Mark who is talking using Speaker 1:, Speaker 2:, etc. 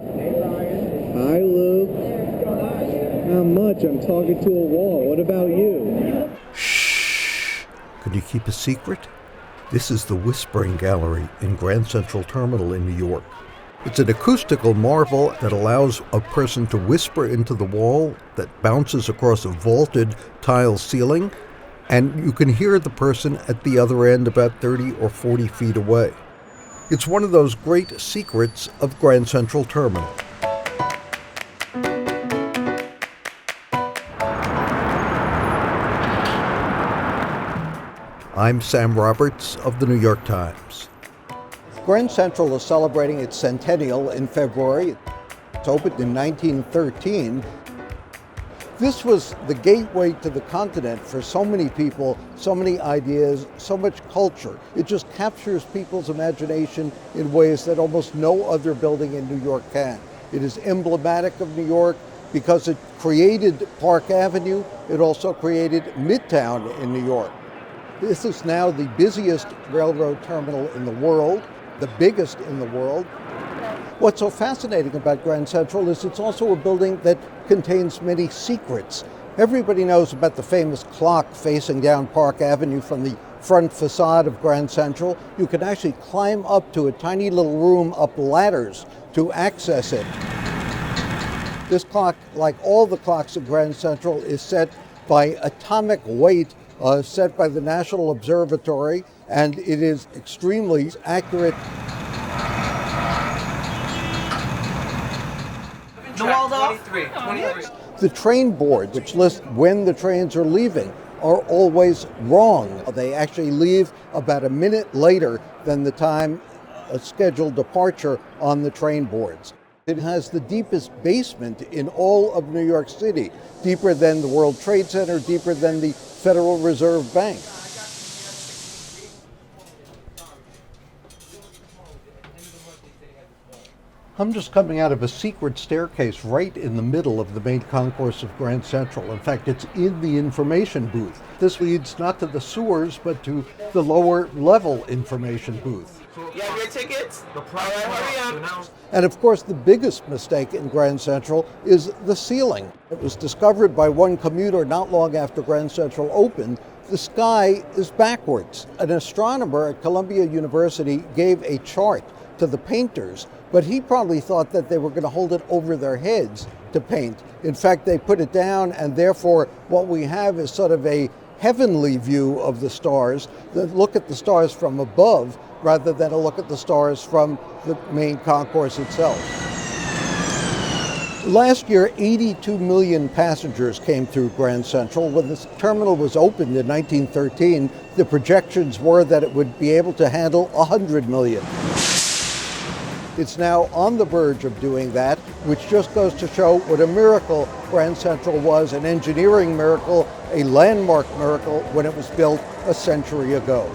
Speaker 1: Hi, Lou. Not much. I'm talking to a wall. What about you?
Speaker 2: Shh. Could you keep a secret? This is the Whispering Gallery in Grand Central Terminal in New York. It's an acoustical marvel that allows a person to whisper into the wall that bounces across a vaulted tile ceiling, and you can hear the person at the other end about 30 or 40 feet away. It's one of those great secrets of Grand Central Terminal. I'm Sam Roberts of the New York Times. Grand Central is celebrating its centennial in February. It's opened in 1913. This was the gateway to the continent for so many people, so many ideas, so much culture. It just captures people's imagination in ways that almost no other building in New York can. It is emblematic of New York because it created Park Avenue. It also created Midtown in New York. This is now the busiest railroad terminal in the world, the biggest in the world. What's so fascinating about Grand Central is it's also a building that contains many secrets. Everybody knows about the famous clock facing down Park Avenue from the front facade of Grand Central. You can actually climb up to a tiny little room up ladders to access it. This clock, like all the clocks at Grand Central, is set by atomic weight set by the National Observatory, and it is extremely accurate. The train board, which lists when the trains are leaving, are always wrong. They actually leave about a minute later than the time a scheduled departure on the train boards. It has the deepest basement in all of New York City, deeper than the World Trade Center, deeper than the Federal Reserve Bank. I'm just coming out of a secret staircase right in the middle of the main concourse of Grand Central. In fact, it's in the information booth. This leads not to the sewers, but to the lower level information booth.
Speaker 3: You have your tickets? All right, hurry up.
Speaker 2: And of course, the biggest mistake in Grand Central is the ceiling. It was discovered by one commuter not long after Grand Central opened. The sky is backwards. An astronomer at Columbia University gave a chart to the painters, but he probably thought that they were going to hold it over their heads to paint. In fact, they put it down, and therefore what we have is sort of a heavenly view of the stars, that look at the stars from above rather than a look at the stars from the main concourse itself. Last year, 82 million passengers came through Grand Central. When this terminal was opened in 1913, the projections were that it would be able to handle 100 million. It's now on the verge of doing that, which just goes to show what a miracle Grand Central was, an engineering miracle, a landmark miracle when it was built a century ago.